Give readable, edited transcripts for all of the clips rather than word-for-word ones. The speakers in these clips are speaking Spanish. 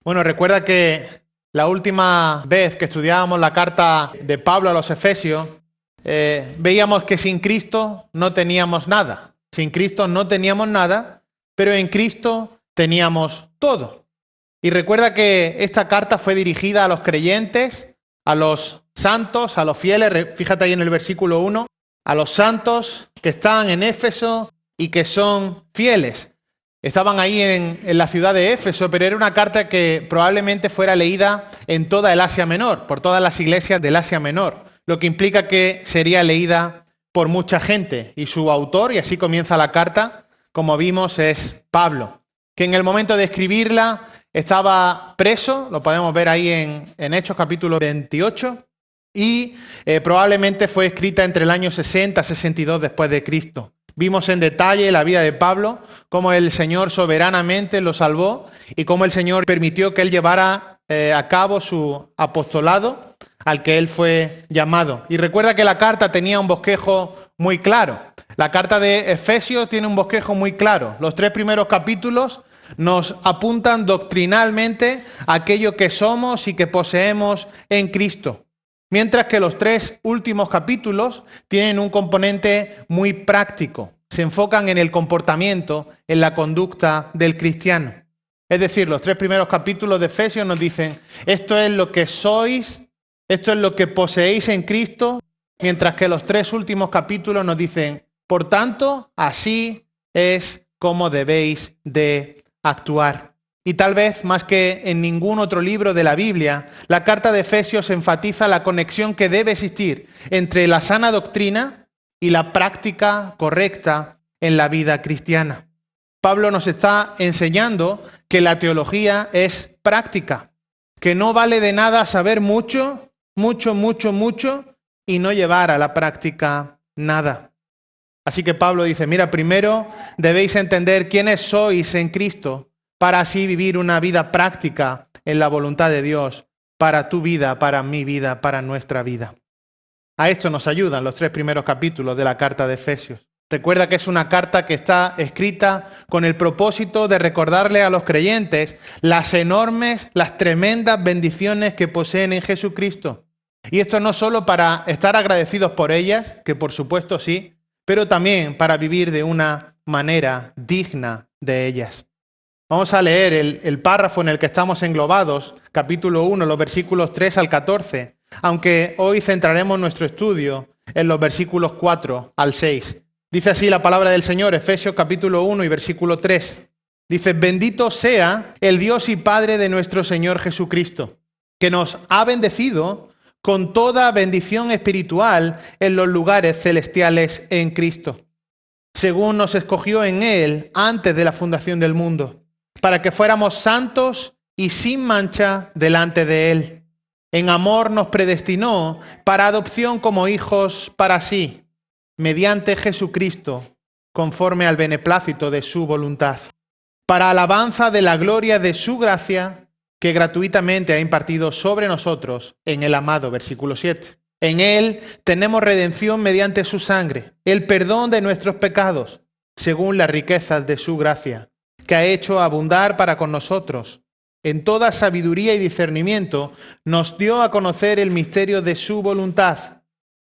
Bueno, recuerda que la última vez que estudiábamos la carta de Pablo a los Efesios, veíamos que sin Cristo no teníamos nada. Sin Cristo no teníamos nada, pero en Cristo teníamos todo. Y recuerda que esta carta fue dirigida a los creyentes, a los santos, a los fieles. Fíjate ahí en el versículo 1, a los santos que están en Éfeso y que son fieles. Estaban ahí en la ciudad de Éfeso, pero era una carta que probablemente fuera leída en toda el Asia Menor, por todas las iglesias del Asia Menor, lo que implica que sería leída por mucha gente. Y su autor, y así comienza la carta, como vimos, es Pablo, que en el momento de escribirla estaba preso, lo podemos ver ahí en Hechos capítulo 28, y probablemente fue escrita entre el año 60 y 62 después de Cristo. Vimos en detalle la vida de Pablo, cómo el Señor soberanamente lo salvó y cómo el Señor permitió que él llevara a cabo su apostolado al que él fue llamado. Y recuerda que la carta tenía un bosquejo muy claro. La carta de Efesios tiene un bosquejo muy claro. Los 3 primeros capítulos nos apuntan doctrinalmente a aquello que somos y que poseemos en Cristo. Mientras que los 3 últimos capítulos tienen un componente muy práctico. Se enfocan en el comportamiento, en la conducta del cristiano. Es decir, los 3 primeros capítulos de Efesios nos dicen, esto es lo que sois, esto es lo que poseéis en Cristo, mientras que los 3 últimos capítulos nos dicen, por tanto, así es como debéis de actuar. Y tal vez, más que en ningún otro libro de la Biblia, la carta de Efesios enfatiza la conexión que debe existir entre la sana doctrina y la práctica correcta en la vida cristiana. Pablo nos está enseñando que la teología es práctica, que no vale de nada saber mucho y no llevar a la práctica nada. Así que Pablo dice, mira, primero debéis entender quiénes sois en Cristo, para así vivir una vida práctica en la voluntad de Dios, para tu vida, para mi vida, para nuestra vida. A esto nos ayudan los 3 primeros capítulos de la carta de Efesios. Recuerda que es una carta que está escrita con el propósito de recordarle a los creyentes las enormes, las tremendas bendiciones que poseen en Jesucristo. Y esto no solo para estar agradecidos por ellas, que por supuesto sí, pero también para vivir de una manera digna de ellas. Vamos a leer el párrafo en el que estamos englobados, capítulo 1, los versículos 3 al 14, aunque hoy centraremos nuestro estudio en los versículos 4 al 6. Dice así la palabra del Señor, Efesios capítulo 1 y versículo 3. Dice, bendito sea el Dios y Padre de nuestro Señor Jesucristo, que nos ha bendecido con toda bendición espiritual en los lugares celestiales en Cristo, según nos escogió en Él antes de la fundación del mundo, para que fuéramos santos y sin mancha delante de Él. En amor nos predestinó para adopción como hijos para sí, mediante Jesucristo, conforme al beneplácito de su voluntad, para alabanza de la gloria de su gracia, que gratuitamente ha impartido sobre nosotros en el amado, versículo 7. En Él tenemos redención mediante su sangre, el perdón de nuestros pecados, según las riquezas de su gracia, que ha hecho abundar para con nosotros. En toda sabiduría y discernimiento nos dio a conocer el misterio de su voluntad,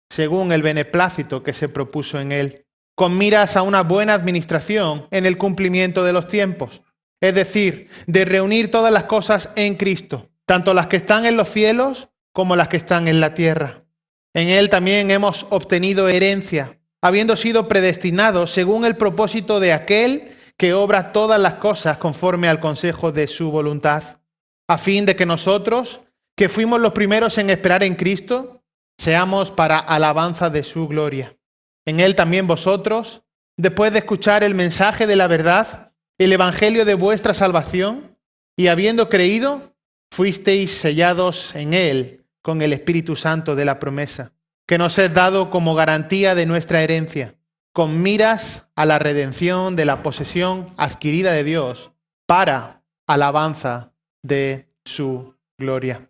según el beneplácito que se propuso en Él, con miras a una buena administración en el cumplimiento de los tiempos, es decir, de reunir todas las cosas en Cristo, tanto las que están en los cielos como las que están en la tierra. En Él también hemos obtenido herencia, habiendo sido predestinados según el propósito de aquel que obra todas las cosas conforme al consejo de su voluntad, a fin de que nosotros, que fuimos los primeros en esperar en Cristo, seamos para alabanza de su gloria. En Él también vosotros, después de escuchar el mensaje de la verdad, el evangelio de vuestra salvación, y habiendo creído, fuisteis sellados en Él con el Espíritu Santo de la promesa, que nos es dado como garantía de nuestra herencia, con miras a la redención de la posesión adquirida de Dios para alabanza de su gloria.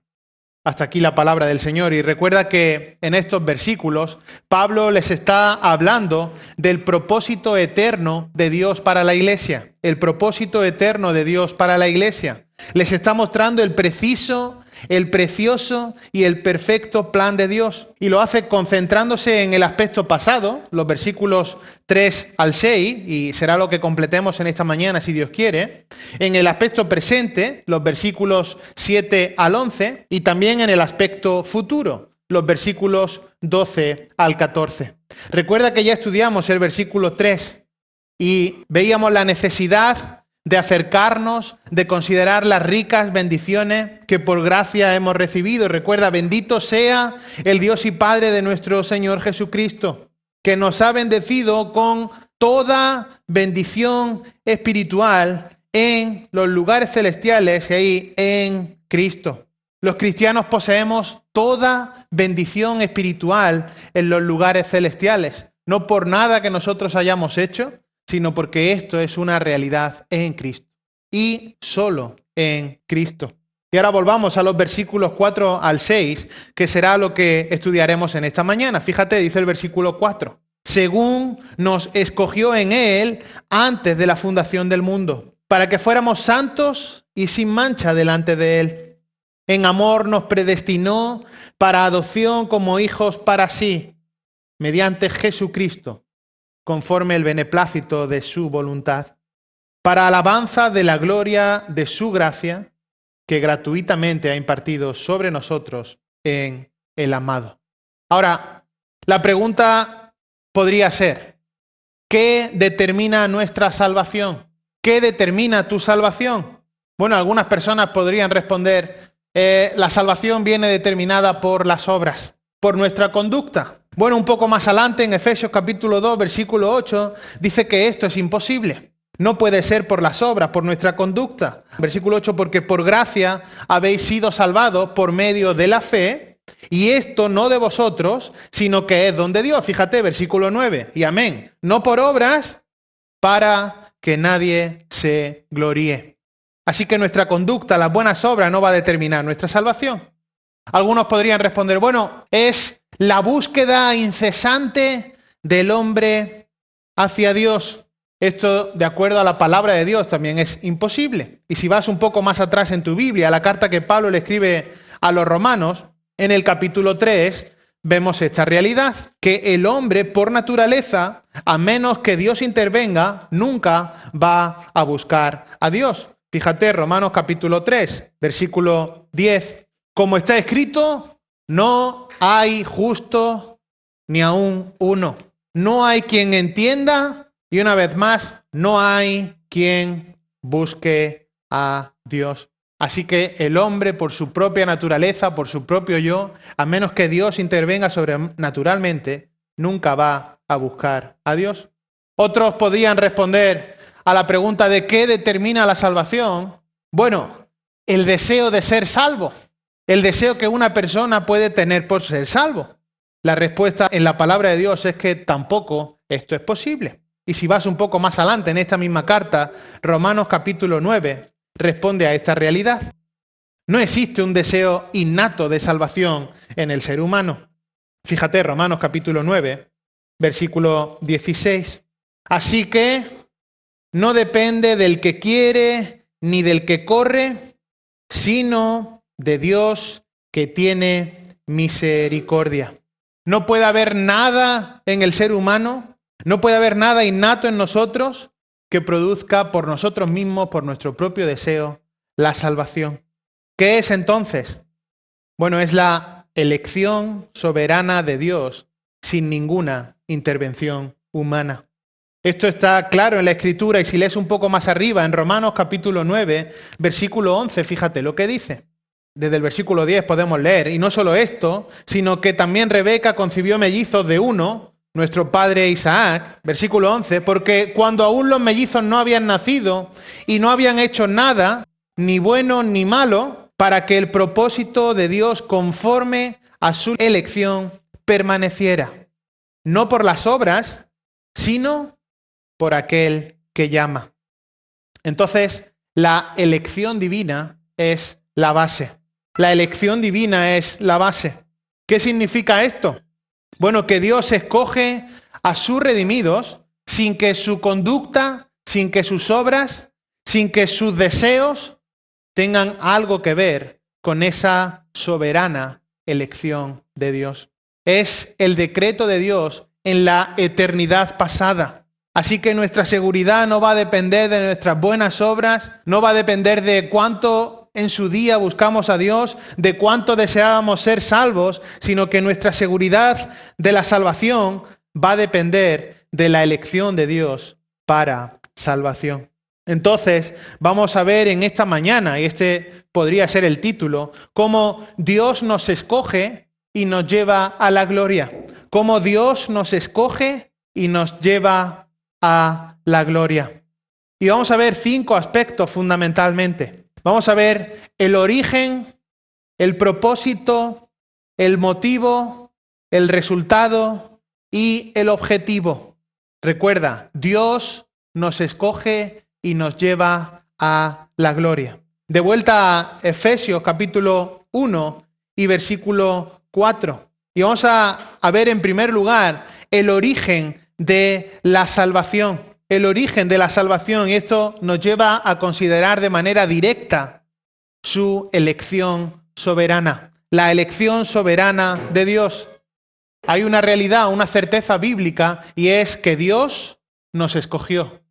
Hasta aquí la palabra del Señor. Y recuerda que en estos versículos Pablo les está hablando del propósito eterno de Dios para la iglesia. El propósito eterno de Dios para la iglesia. Les está mostrando el preciso, el precioso y el perfecto plan de Dios. Y lo hace concentrándose en el aspecto pasado, los versículos 3 al 6, y será lo que completemos en esta mañana si Dios quiere. En el aspecto presente, los versículos 7 al 11, y también en el aspecto futuro, los versículos 12 al 14. Recuerda que ya estudiamos el versículo 3 y veíamos la necesidad de acercarnos, de considerar las ricas bendiciones que por gracia hemos recibido. Recuerda, bendito sea el Dios y Padre de nuestro Señor Jesucristo, que nos ha bendecido con toda bendición espiritual en los lugares celestiales y ahí en Cristo. Los cristianos poseemos toda bendición espiritual en los lugares celestiales, no por nada que nosotros hayamos hecho, sino porque esto es una realidad en Cristo y solo en Cristo. Y ahora volvamos a los versículos 4 al 6, que será lo que estudiaremos en esta mañana. Fíjate, dice el versículo 4, según nos escogió en Él antes de la fundación del mundo, para que fuéramos santos y sin mancha delante de Él. En amor nos predestinó para adopción como hijos para sí, mediante Jesucristo, conforme el beneplácito de su voluntad, para alabanza de la gloria de su gracia, que gratuitamente ha impartido sobre nosotros en el amado. Ahora, la pregunta podría ser, ¿qué determina nuestra salvación? ¿Qué determina tu salvación? Bueno, algunas personas podrían responder, la salvación viene determinada por las obras, por nuestra conducta. Bueno, un poco más adelante, en Efesios capítulo 2, versículo 8, dice que esto es imposible. No puede ser por las obras, por nuestra conducta. Versículo 8, porque por gracia habéis sido salvados por medio de la fe, y esto no de vosotros, sino que es don de Dios. Fíjate, versículo 9, y amén. No por obras, para que nadie se gloríe. Así que nuestra conducta, las buenas obras, no va a determinar nuestra salvación. Algunos podrían responder, bueno, es la búsqueda incesante del hombre hacia Dios. Esto, de acuerdo a la palabra de Dios, también es imposible. Y si vas un poco más atrás en tu Biblia, a la carta que Pablo le escribe a los romanos, en el capítulo 3, vemos esta realidad, que el hombre, por naturaleza, a menos que Dios intervenga, nunca va a buscar a Dios. Fíjate, Romanos capítulo 3, versículo 10. Como está escrito, no hay justo ni aún uno. No hay quien entienda y una vez más, no hay quien busque a Dios. Así que el hombre, por su propia naturaleza, por su propio yo, a menos que Dios intervenga sobrenaturalmente, nunca va a buscar a Dios. Otros podrían responder a la pregunta de qué determina la salvación. Bueno, el deseo de ser salvo. El deseo que una persona puede tener por ser salvo. La respuesta en la palabra de Dios es que tampoco esto es posible. Y si vas un poco más adelante en esta misma carta, Romanos capítulo 9 responde a esta realidad. No existe un deseo innato de salvación en el ser humano. Fíjate, Romanos capítulo 9, versículo 16. Así que no depende del que quiere ni del que corre, sino de Dios que tiene misericordia. No puede haber nada en el ser humano, no puede haber nada innato en nosotros que produzca por nosotros mismos, por nuestro propio deseo, la salvación. ¿Qué es entonces? Bueno, es la elección soberana de Dios sin ninguna intervención humana. Esto está claro en la Escritura y si lees un poco más arriba, en Romanos capítulo 9, versículo 11, fíjate lo que dice. Desde el versículo 10 podemos leer, y no solo esto, sino que también Rebeca concibió mellizos de uno, nuestro padre Isaac, versículo 11, porque cuando aún los mellizos no habían nacido y no habían hecho nada, ni bueno ni malo, para que el propósito de Dios conforme a su elección permaneciera, no por las obras, sino por aquel que llama. Entonces, la elección divina es la base. La elección divina es la base. ¿Qué significa esto? Bueno, que Dios escoge a sus redimidos sin que su conducta, sin que sus obras, sin que sus deseos tengan algo que ver con esa soberana elección de Dios. Es el decreto de Dios en la eternidad pasada. Así que nuestra seguridad no va a depender de nuestras buenas obras, no va a depender de cuánto en su día buscamos a Dios, de cuánto deseábamos ser salvos, sino que nuestra seguridad de la salvación va a depender de la elección de Dios para salvación. Entonces, vamos a ver en esta mañana, y este podría ser el título, cómo Dios nos escoge y nos lleva a la gloria. Cómo Dios nos escoge y nos lleva a la gloria. Y vamos a ver 5 aspectos fundamentalmente. Vamos a ver el origen, el propósito, el motivo, el resultado y el objetivo. Recuerda, Dios nos escoge y nos lleva a la gloria. De vuelta a Efesios capítulo 1 y versículo 4. Y vamos a ver en primer lugar el origen de la salvación. El origen de la salvación. Y esto nos lleva a considerar de manera directa su elección soberana. La elección soberana de Dios. Hay una realidad, una certeza bíblica, y es que Dios nos escogió.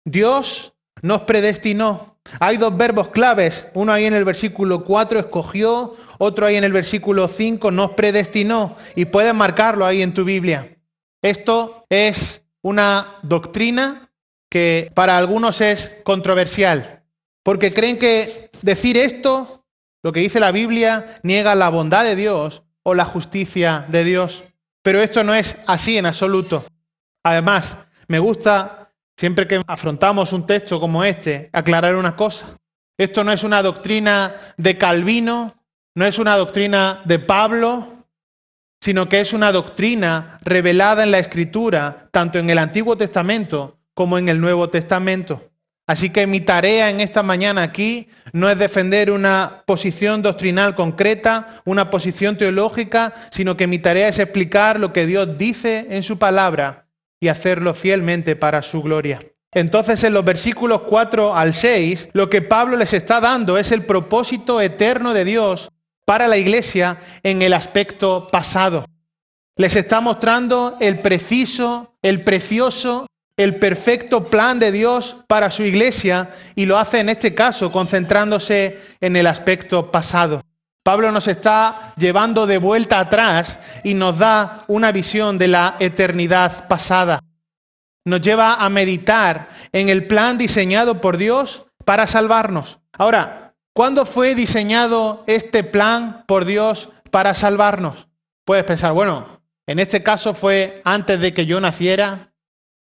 Dios nos predestinó. Hay 2 verbos claves, uno ahí en el versículo 4, escogió, otro ahí en el versículo 5, nos predestinó, y puedes marcarlo ahí en tu Biblia. Esto es una doctrina que para algunos es controversial, porque creen que decir esto, lo que dice la Biblia, niega la bondad de Dios o la justicia de Dios. Pero esto no es así en absoluto. Además, me gusta, siempre que afrontamos un texto como este, aclarar una cosa. Esto no es una doctrina de Calvino, no es una doctrina de Pablo, sino que es una doctrina revelada en la Escritura, tanto en el Antiguo Testamento como en el Nuevo Testamento. Así que mi tarea en esta mañana aquí no es defender una posición doctrinal concreta, una posición teológica, sino que mi tarea es explicar lo que Dios dice en su palabra y hacerlo fielmente para su gloria. Entonces, en los versículos 4 al 6, lo que Pablo les está dando es el propósito eterno de Dios para la iglesia en el aspecto pasado. Les está mostrando el preciso, el precioso, el perfecto plan de Dios para su iglesia, y lo hace en este caso concentrándose en el aspecto pasado. Pablo nos está llevando de vuelta atrás y nos da una visión de la eternidad pasada. Nos lleva a meditar en el plan diseñado por Dios para salvarnos. Ahora, ¿cuándo fue diseñado este plan por Dios para salvarnos? Puedes pensar, bueno, en este caso fue antes de que yo naciera,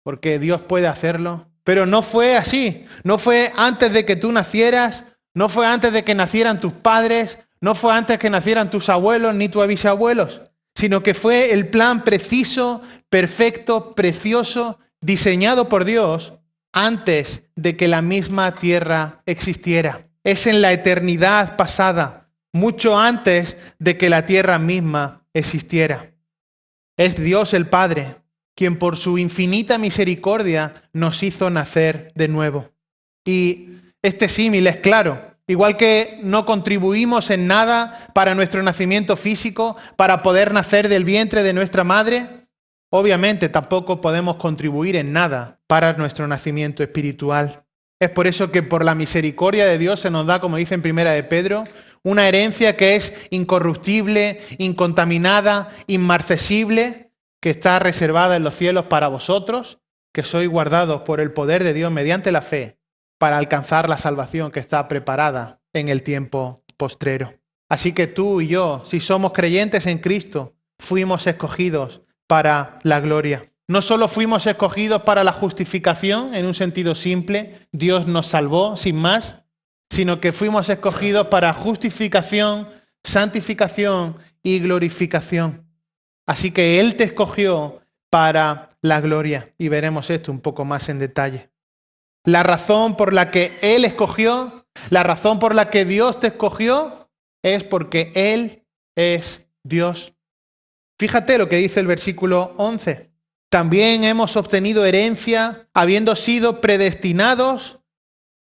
porque Dios puede hacerlo. Pero no fue así. No fue antes de que tú nacieras, no fue antes de que nacieran tus padres, no fue antes que nacieran tus abuelos ni tus bisabuelos, sino que fue el plan preciso, perfecto, precioso, diseñado por Dios antes de que la misma tierra existiera. Es en la eternidad pasada, mucho antes de que la tierra misma existiera. Es Dios el Padre quien por su infinita misericordia nos hizo nacer de nuevo. Y este símil es claro. Igual que no contribuimos en nada para nuestro nacimiento físico, para poder nacer del vientre de nuestra madre, obviamente tampoco podemos contribuir en nada para nuestro nacimiento espiritual. Es por eso que por la misericordia de Dios se nos da, como dice en Primera de Pedro, una herencia que es incorruptible, incontaminada, inmarcesible, que está reservada en los cielos para vosotros, que sois guardados por el poder de Dios mediante la fe, para alcanzar la salvación que está preparada en el tiempo postrero. Así que tú y yo, si somos creyentes en Cristo, fuimos escogidos para la gloria. No solo fuimos escogidos para la justificación, en un sentido simple, Dios nos salvó sin más, sino que fuimos escogidos para justificación, santificación y glorificación. Así que Él te escogió para la gloria, y veremos esto un poco más en detalle. La razón por la que Él escogió, la razón por la que Dios te escogió, es porque Él es Dios. Fíjate lo que dice el versículo 11. También hemos obtenido herencia habiendo sido predestinados,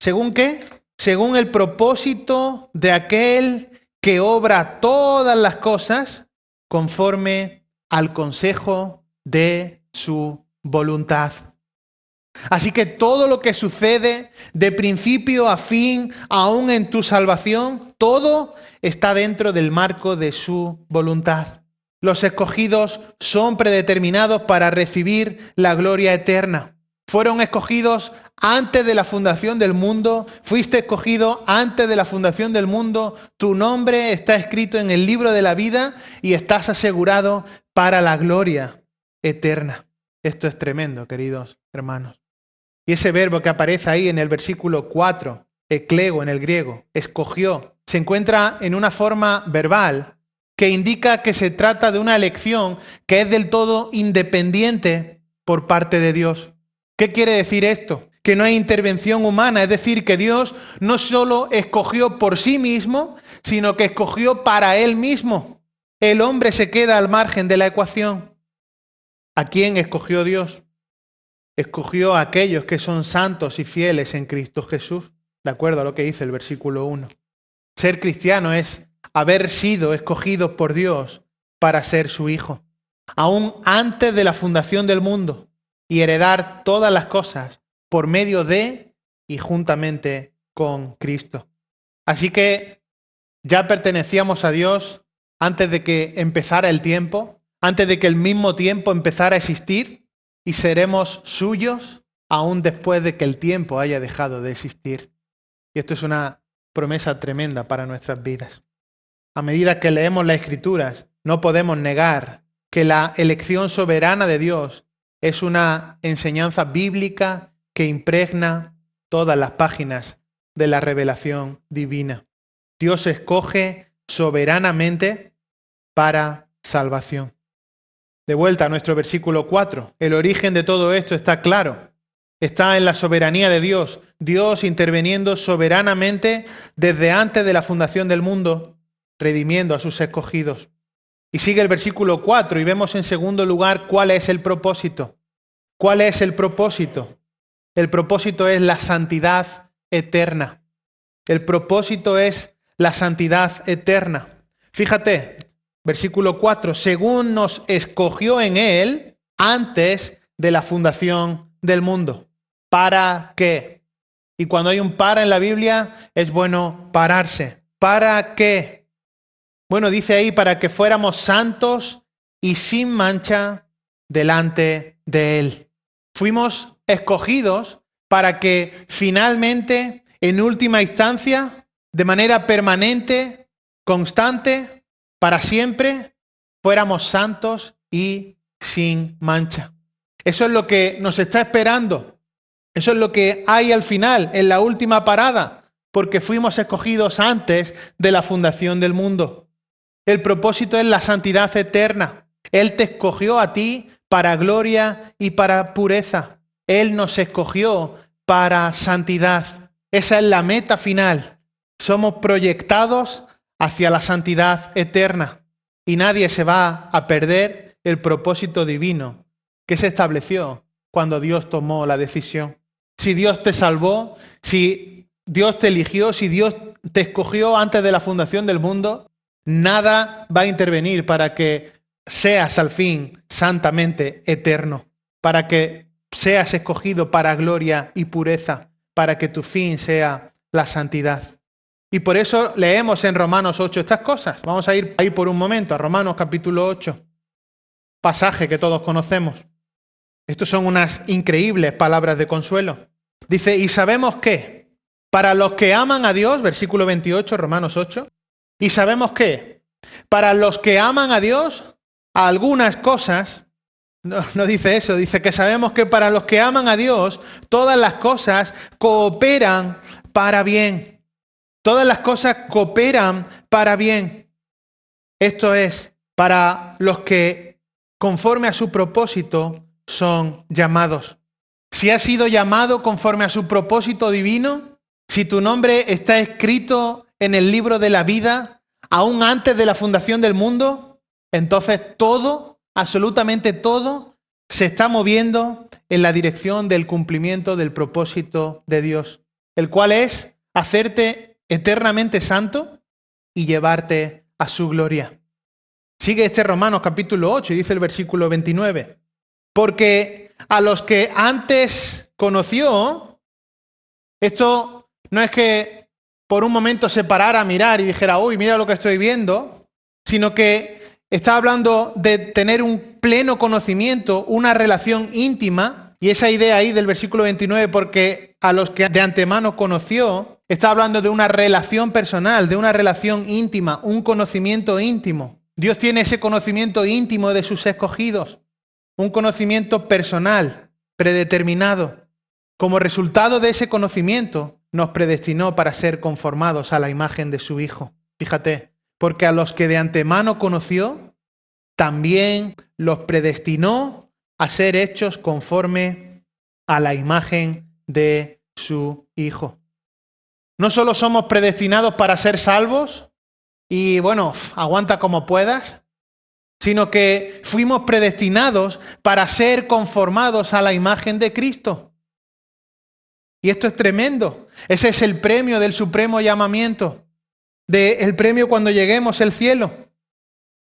¿según qué? según el propósito de aquel que obra todas las cosas conforme al consejo de su voluntad. Así que todo lo que sucede de principio a fin, aún en tu salvación, todo está dentro del marco de su voluntad. Los escogidos son predeterminados para recibir la gloria eterna. Fueron escogidos antes de la fundación del mundo, fuiste escogido antes de la fundación del mundo, tu nombre está escrito en el libro de la vida y estás asegurado para la gloria eterna. Esto es tremendo, queridos hermanos. Y ese verbo que aparece ahí en el versículo 4, eklego en el griego, escogió, se encuentra en una forma verbal que indica que se trata de una elección que es del todo independiente por parte de Dios. ¿Qué quiere decir esto? Que no hay intervención humana, es decir, que Dios no solo escogió por sí mismo, sino que escogió para Él mismo. El hombre se queda al margen de la ecuación. ¿A quién escogió Dios? Escogió a aquellos que son santos y fieles en Cristo Jesús, de acuerdo a lo que dice el versículo 1. Ser cristiano es haber sido escogido por Dios para ser su hijo, aún antes de la fundación del mundo, y heredar todas las cosas por medio de y juntamente con Cristo. Así que ya pertenecíamos a Dios antes de que empezara el tiempo, antes de que el mismo tiempo empezara a existir, y seremos suyos aún después de que el tiempo haya dejado de existir. Y esto es una promesa tremenda para nuestras vidas. A medida que leemos las Escrituras, no podemos negar que la elección soberana de Dios es una enseñanza bíblica que impregna todas las páginas de la revelación divina. Dios escoge soberanamente para salvación. De vuelta a nuestro versículo 4. El origen de todo esto está claro. Está en la soberanía de Dios. Dios interviniendo soberanamente desde antes de la fundación del mundo, redimiendo a sus escogidos. Y sigue el versículo 4 y vemos en segundo lugar cuál es el propósito. ¿Cuál es el propósito? El propósito es la santidad eterna. El propósito es la santidad eterna. Fíjate, versículo 4, según nos escogió en Él antes de la fundación del mundo. ¿Para qué? Y cuando hay un para en la Biblia, es bueno pararse. ¿Para qué? Bueno, dice ahí, para que fuéramos santos y sin mancha delante de Él. Fuimos escogidos para que finalmente, en última instancia, de manera permanente, constante, para siempre, fuéramos santos y sin mancha. Eso es lo que nos está esperando. Eso es lo que hay al final, en la última parada, porque fuimos escogidos antes de la fundación del mundo. El propósito es la santidad eterna. Él te escogió a ti para gloria y para pureza. Él nos escogió para santidad. Esa es la meta final. Somos proyectados hacia la santidad eterna. Y nadie se va a perder el propósito divino que se estableció cuando Dios tomó la decisión. Si Dios te salvó, si Dios te eligió, si Dios te escogió antes de la fundación del mundo, nada va a intervenir para que seas al fin santamente eterno, para que seas escogido para gloria y pureza, para que tu fin sea la santidad. Y por eso leemos en Romanos 8 estas cosas. Vamos a ir ahí por un momento, a Romanos capítulo 8, pasaje que todos conocemos. Estos son unas increíbles palabras de consuelo. Dice, y sabemos que para los que aman a Dios, versículo 28, Romanos 8, y sabemos que para los que aman a Dios, algunas cosas, no dice eso, dice que sabemos que para los que aman a Dios, todas las cosas cooperan para bien. Todas las cosas cooperan para bien. Esto es, para los que conforme a su propósito son llamados. Si has sido llamado conforme a su propósito divino, si tu nombre está escrito en el libro de la vida, aún antes de la fundación del mundo, entonces todo, absolutamente todo, se está moviendo en la dirección del cumplimiento del propósito de Dios, el cual es hacerte eternamente santo y llevarte a su gloria. Sigue Romanos capítulo 8 y dice el versículo 29. Porque a los que antes conoció, esto no es que por un momento se parara a mirar y dijera, uy, mira lo que estoy viendo, sino que está hablando de tener un pleno conocimiento, una relación íntima, y esa idea ahí del versículo 29, porque a los que de antemano conoció, está hablando de una relación personal, de una relación íntima, un conocimiento íntimo. Dios tiene ese conocimiento íntimo de sus escogidos, un conocimiento personal, predeterminado. Como resultado de ese conocimiento, nos predestinó para ser conformados a la imagen de su Hijo. Fíjate, porque a los que de antemano conoció, también los predestinó a ser hechos conforme a la imagen de su Hijo. No solo somos predestinados para ser salvos y, bueno, aguanta como puedas, sino que fuimos predestinados para ser conformados a la imagen de Cristo. Y esto es tremendo. Ese es el premio del supremo llamamiento, del premio cuando lleguemos al cielo.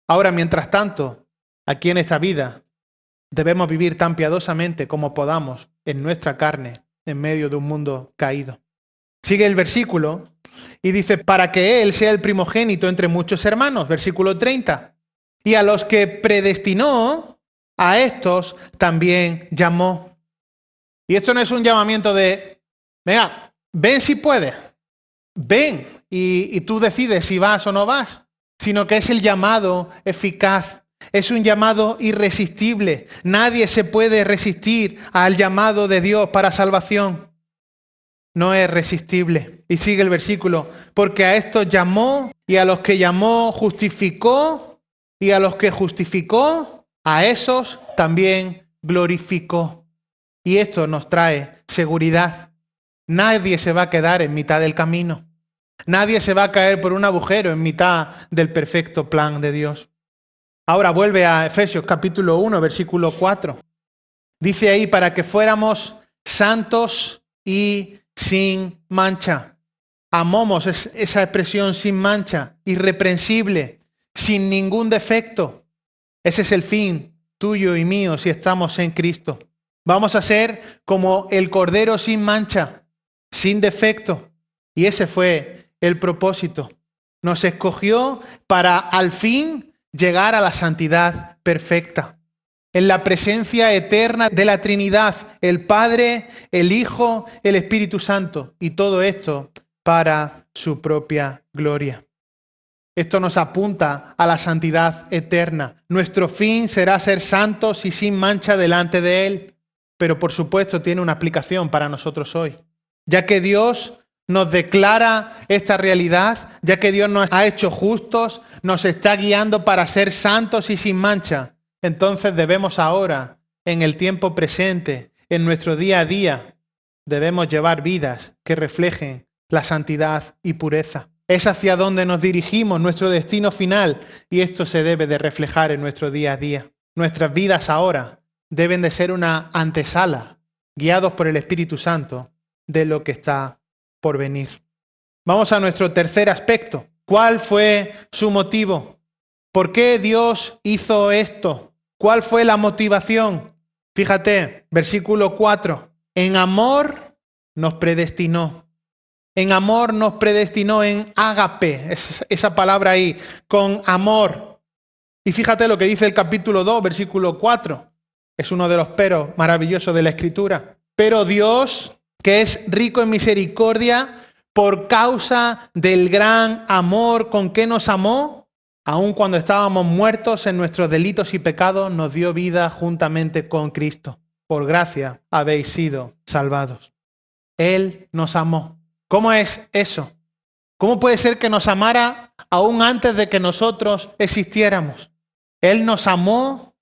Ahora, mientras tanto, aquí en esta vida, debemos vivir tan piadosamente como podamos en nuestra carne, en medio de un mundo caído. Sigue el versículo y dice, para que Él sea el primogénito entre muchos hermanos, versículo 30. Y a los que predestinó, a estos también llamó. Y esto no es un llamamiento de, venga, ven si puedes, ven y tú decides si vas o no vas, sino que es el llamado eficaz, es un llamado irresistible. Nadie se puede resistir al llamado de Dios para salvación. No es resistible. Y sigue el versículo, porque a estos llamó y a los que llamó justificó y a los que justificó, a esos también glorificó. Y esto nos trae seguridad. Nadie se va a quedar en mitad del camino. Nadie se va a caer por un agujero en mitad del perfecto plan de Dios. Ahora vuelve a Efesios capítulo 1, versículo 4. Dice ahí, para que fuéramos santos y sin mancha. Amamos esa expresión sin mancha, irreprensible, sin ningún defecto. Ese es el fin tuyo y mío si estamos en Cristo. Vamos a ser como el Cordero sin mancha, sin defecto. Y ese fue el propósito. Nos escogió para al fin llegar a la santidad perfecta. En la presencia eterna de la Trinidad, el Padre, el Hijo, el Espíritu Santo. Y todo esto para su propia gloria. Esto nos apunta a la santidad eterna. Nuestro fin será ser santos y sin mancha delante de Él. Pero por supuesto tiene una aplicación para nosotros hoy. Ya que Dios nos declara esta realidad, ya que Dios nos ha hecho justos, nos está guiando para ser santos y sin mancha. Entonces debemos ahora, en el tiempo presente, en nuestro día a día, debemos llevar vidas que reflejen la santidad y pureza. Es hacia donde nos dirigimos, nuestro destino final, y esto se debe de reflejar en nuestro día a día. Nuestras vidas ahora deben de ser una antesala, guiados por el Espíritu Santo, de lo que está por venir. Vamos a nuestro tercer aspecto. ¿Cuál fue su motivo? ¿Por qué Dios hizo esto? ¿Cuál fue la motivación? Fíjate, versículo 4. En amor nos predestinó. En amor nos predestinó, en ágape, esa palabra ahí, con amor. Y fíjate lo que dice el capítulo 2, versículo 4. Es uno de los peros maravillosos de la Escritura. Pero Dios, que es rico en misericordia, por causa del gran amor con que nos amó, aun cuando estábamos muertos en nuestros delitos y pecados, nos dio vida juntamente con Cristo. Por gracia habéis sido salvados. Él nos amó. ¿Cómo es eso? ¿Cómo puede ser que nos amara aún antes de que nosotros existiéramos? Él nos amó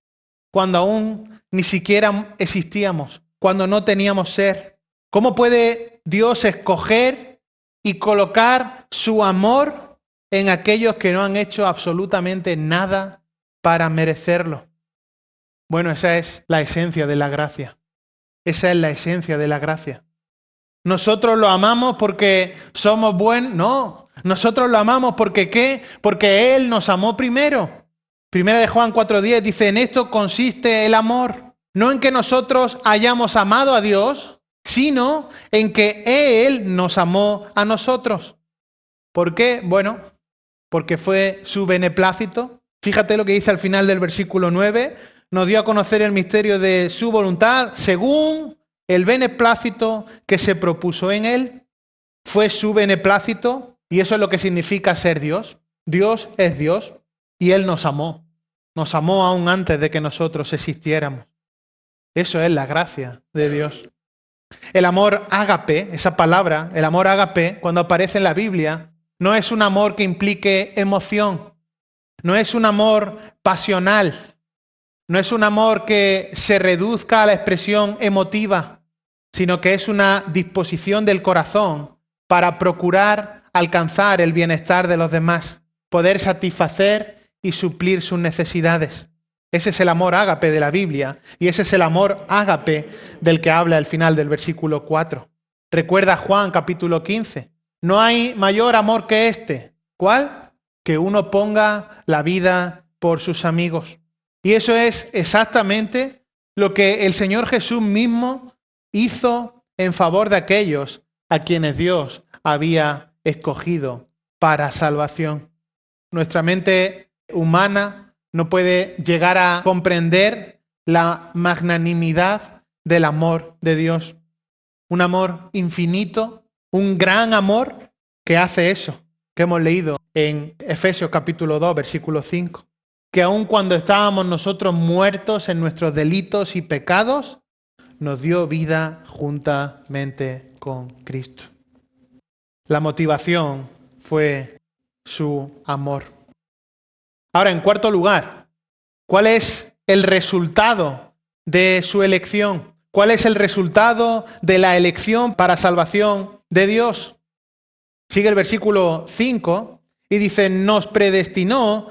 cuando aún ni siquiera existíamos, cuando no teníamos ser. ¿Cómo puede Dios escoger y colocar su amor en aquellos que no han hecho absolutamente nada para merecerlo? Bueno, esa es la esencia de la gracia. Esa es la esencia de la gracia. Nosotros lo amamos porque somos buenos. No, nosotros lo amamos porque ¿qué? Porque Él nos amó primero. Primera de Juan 4:10 dice, en esto consiste el amor. No en que nosotros hayamos amado a Dios, sino en que Él nos amó a nosotros. ¿Por qué? Bueno, porque fue su beneplácito. Fíjate lo que dice al final del versículo 9. Nos dio a conocer el misterio de su voluntad según el beneplácito que se propuso en Él. Fue su beneplácito y eso es lo que significa ser Dios. Dios es Dios y Él nos amó. Nos amó aún antes de que nosotros existiéramos. Eso es la gracia de Dios. El amor ágape, esa palabra, el amor ágape, cuando aparece en la Biblia, no es un amor que implique emoción, no es un amor pasional, no es un amor que se reduzca a la expresión emotiva, sino que es una disposición del corazón para procurar alcanzar el bienestar de los demás, poder satisfacer y suplir sus necesidades. Ese es el amor ágape de la Biblia y ese es el amor ágape del que habla al final del versículo 4. Recuerda Juan capítulo 15. No hay mayor amor que este. ¿Cuál? Que uno ponga la vida por sus amigos. Y eso es exactamente lo que el Señor Jesús mismo hizo en favor de aquellos a quienes Dios había escogido para salvación. Nuestra mente humana no puede llegar a comprender la magnanimidad del amor de Dios. Un amor infinito, un gran amor que hace eso, que hemos leído en Efesios capítulo 2, versículo 5. Que aun cuando estábamos nosotros muertos en nuestros delitos y pecados, nos dio vida juntamente con Cristo. La motivación fue su amor. Ahora, en cuarto lugar, ¿cuál es el resultado de su elección? ¿Cuál es el resultado de la elección para salvación de Dios? Sigue el versículo 5 y dice, nos predestinó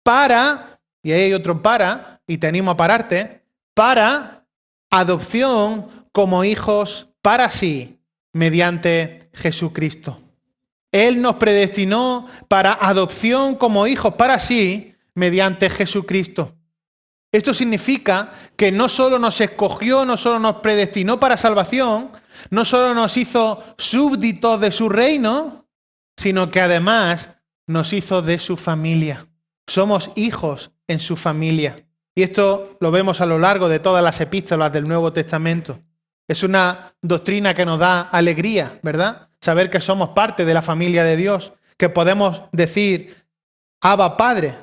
para, y ahí hay otro para, y te animo a pararte, para adopción como hijos para sí, mediante Jesucristo. Él nos predestinó para adopción como hijos para sí, mediante Jesucristo. Esto significa que no solo nos escogió, no solo nos predestinó para salvación, no solo nos hizo súbditos de su reino, sino que además nos hizo de su familia. Somos hijos en su familia. Y esto lo vemos a lo largo de todas las epístolas del Nuevo Testamento. Es una doctrina que nos da alegría, ¿verdad? Saber que somos parte de la familia de Dios, que podemos decir, Abba Padre,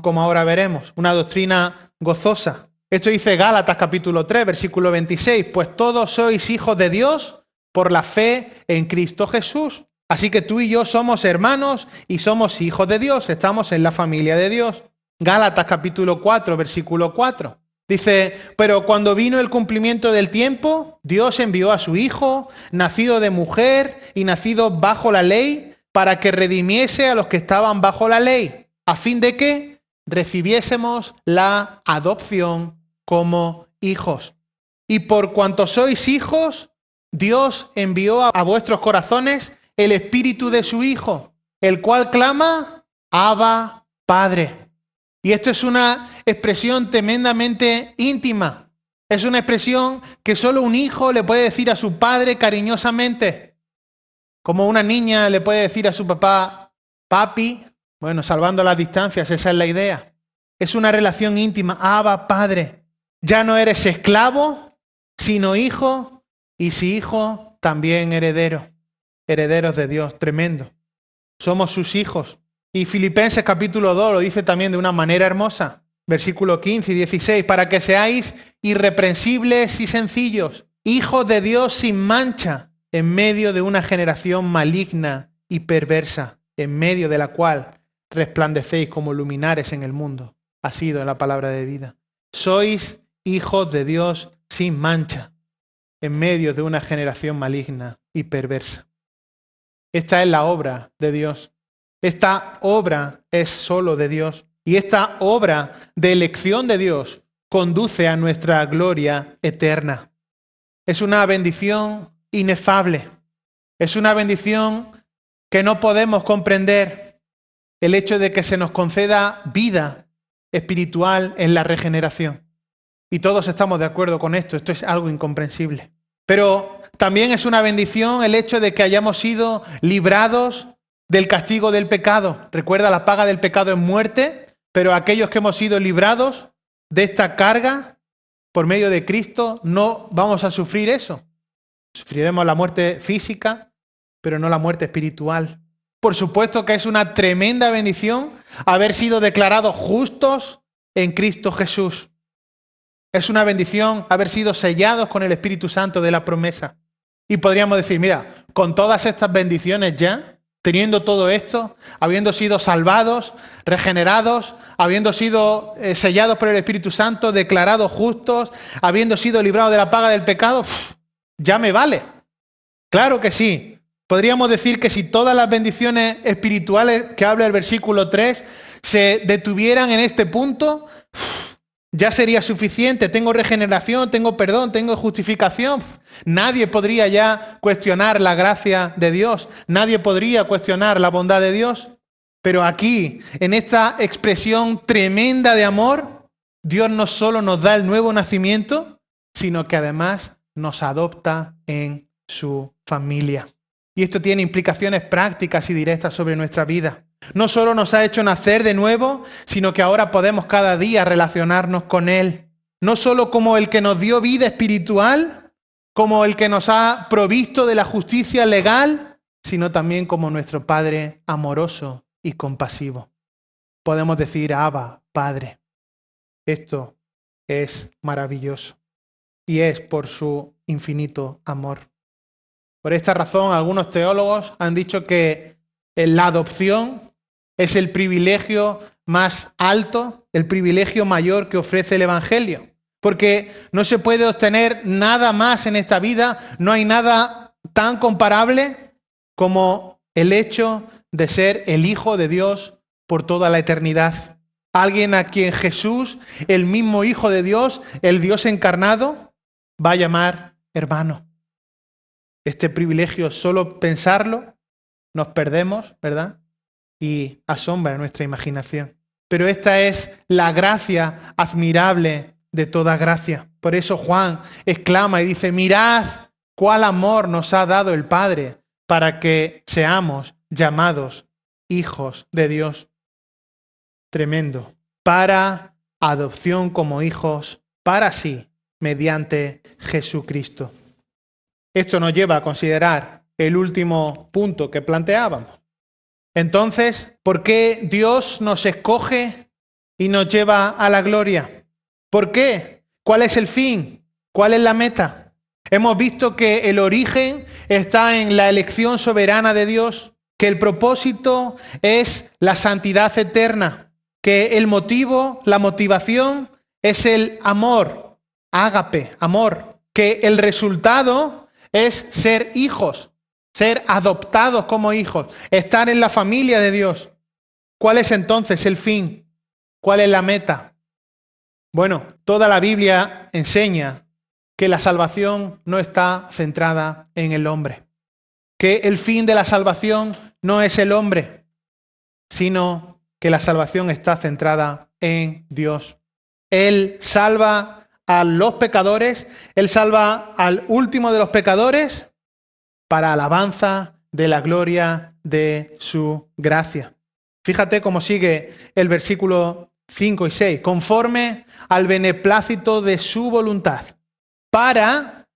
como ahora veremos, una doctrina gozosa. Esto dice Gálatas capítulo 3, versículo 26, pues todos sois hijos de Dios por la fe en Cristo Jesús. Así que tú y yo somos hermanos y somos hijos de Dios, estamos en la familia de Dios. Gálatas capítulo 4, versículo 4. Dice, pero cuando vino el cumplimiento del tiempo, Dios envió a su Hijo, nacido de mujer y nacido bajo la ley, para que redimiese a los que estaban bajo la ley, a fin de que recibiésemos la adopción como hijos. Y por cuanto sois hijos, Dios envió a vuestros corazones el espíritu de su Hijo, el cual clama, Abba, Padre. Y esto es una expresión tremendamente íntima. Es una expresión que solo un hijo le puede decir a su padre cariñosamente. Como una niña le puede decir a su papá, papi. Bueno, salvando las distancias, esa es la idea. Es una relación íntima. Abba, Padre. Ya no eres esclavo, sino hijo. Y si hijo, también heredero. Herederos de Dios. Tremendo. Somos sus hijos. Y Filipenses capítulo 2 lo dice también de una manera hermosa. Versículo 15 y 16. Para que seáis irreprensibles y sencillos. Hijos de Dios sin mancha. En medio de una generación maligna y perversa. En medio de la cual resplandecéis como luminares en el mundo. Ha sido en la palabra de vida. Sois hijos de Dios sin mancha. En medio de una generación maligna y perversa. Esta es la obra de Dios. Esta obra es solo de Dios. Y esta obra de elección de Dios conduce a nuestra gloria eterna. Es una bendición inefable. Es una bendición que no podemos comprender, el hecho de que se nos conceda vida espiritual en la regeneración. Y todos estamos de acuerdo con esto es algo incomprensible. Pero también es una bendición el hecho de que hayamos sido librados del castigo del pecado. Recuerda, la paga del pecado es muerte, pero aquellos que hemos sido librados de esta carga por medio de Cristo no vamos a sufrir eso. Sufriremos la muerte física, pero no la muerte espiritual. Por supuesto que es una tremenda bendición haber sido declarados justos en Cristo Jesús. Es una bendición haber sido sellados con el Espíritu Santo de la promesa. Y podríamos decir, mira, con todas estas bendiciones ya, teniendo todo esto, habiendo sido salvados, regenerados, habiendo sido sellados por el Espíritu Santo, declarados justos, habiendo sido librados de la paga del pecado, ya me vale. Claro que sí. Podríamos decir que si todas las bendiciones espirituales que habla el versículo 3 se detuvieran en este punto, ya sería suficiente. Tengo regeneración, tengo perdón, tengo justificación. Nadie podría ya cuestionar la gracia de Dios. Nadie podría cuestionar la bondad de Dios. Pero aquí, en esta expresión tremenda de amor, Dios no solo nos da el nuevo nacimiento, sino que además nos adopta en su familia. Y esto tiene implicaciones prácticas y directas sobre nuestra vida. No solo nos ha hecho nacer de nuevo, sino que ahora podemos cada día relacionarnos con Él. No solo como el que nos dio vida espiritual, como el que nos ha provisto de la justicia legal, sino también como nuestro Padre amoroso y compasivo. Podemos decir, Abba, Padre. Esto es maravilloso y es por su infinito amor. Por esta razón, algunos teólogos han dicho que la adopción es el privilegio más alto, el privilegio mayor que ofrece el Evangelio. Porque no se puede obtener nada más en esta vida, no hay nada tan comparable como el hecho de ser el Hijo de Dios por toda la eternidad. Alguien a quien Jesús, el mismo Hijo de Dios, el Dios encarnado, va a llamar hermano. Este privilegio, solo pensarlo, nos perdemos, ¿verdad? Y asombra nuestra imaginación. Pero esta es la gracia admirable de toda gracia. Por eso Juan exclama y dice, mirad cuál amor nos ha dado el Padre para que seamos llamados hijos de Dios. Tremendo. Para adopción como hijos, para sí, mediante Jesucristo. Esto nos lleva a considerar el último punto que planteábamos. Entonces, ¿por qué Dios nos escoge y nos lleva a la gloria? ¿Por qué? ¿Cuál es el fin? ¿Cuál es la meta? Hemos visto que el origen está en la elección soberana de Dios, que el propósito es la santidad eterna, que el motivo, la motivación es el amor, ágape, amor, que el resultado es ser hijos, ser adoptados como hijos, estar en la familia de Dios. ¿Cuál es entonces el fin? ¿Cuál es la meta? Bueno, toda la Biblia enseña que la salvación no está centrada en el hombre, que el fin de la salvación no es el hombre, sino que la salvación está centrada en Dios. Él salva a los pecadores, Él salva al último de los pecadores para alabanza de la gloria de su gracia. Fíjate cómo sigue el versículo 5 y 6. Conforme al beneplácito de su voluntad, para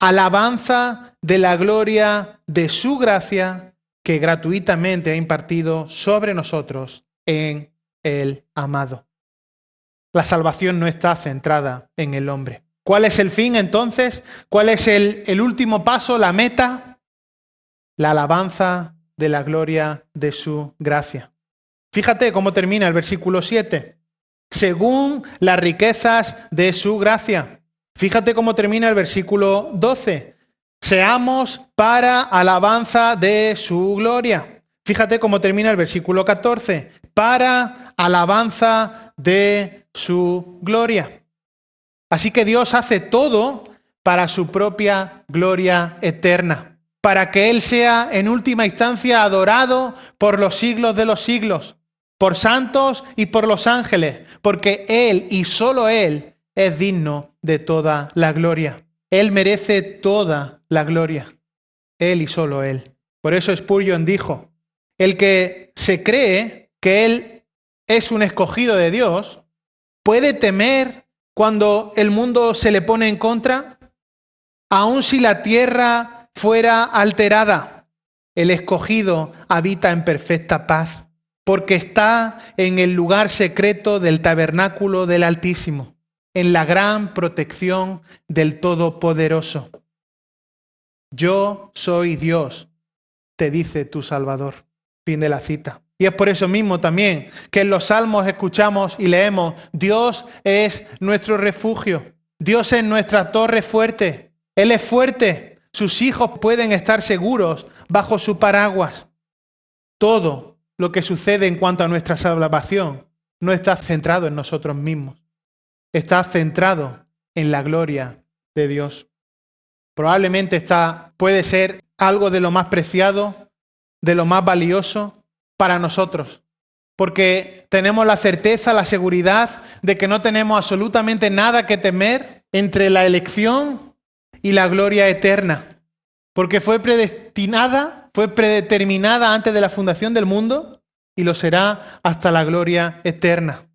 alabanza de la gloria de su gracia que gratuitamente ha impartido sobre nosotros en el amado. La salvación no está centrada en el hombre. ¿Cuál es el fin entonces? ¿Cuál es el último paso, la meta? La alabanza de la gloria de su gracia. Fíjate cómo termina el versículo 7. Según las riquezas de su gracia. Fíjate cómo termina el versículo 12. Seamos para alabanza de su gloria. Fíjate cómo termina el versículo 14. Para alabanza de su gloria. Así que Dios hace todo para su propia gloria eterna. para que Él sea en última instancia adorado por los siglos de los siglos, por santos y por los ángeles, porque Él y solo Él es digno de toda la gloria. Él merece toda la gloria. Él y solo Él. Por eso Spurgeon dijo, el que se cree que Él es un escogido de Dios, ¿puede temer cuando el mundo se le pone en contra? Aun si la tierra fuera alterada, el escogido habita en perfecta paz, porque está en el lugar secreto del tabernáculo del Altísimo, en la gran protección del Todopoderoso. Yo soy Dios, te dice tu Salvador. Fin de la cita. Y es por eso mismo también que en los Salmos escuchamos y leemos, Dios es nuestro refugio, Dios es nuestra torre fuerte, Él es fuerte, sus hijos pueden estar seguros bajo su paraguas. Todo lo que sucede en cuanto a nuestra salvación no está centrado en nosotros mismos, está centrado en la gloria de Dios. Probablemente puede ser algo de lo más preciado, de lo más valioso para nosotros, porque tenemos la certeza, la seguridad de que no tenemos absolutamente nada que temer entre la elección y la gloria eterna, porque fue predeterminada antes de la fundación del mundo y lo será hasta la gloria eterna.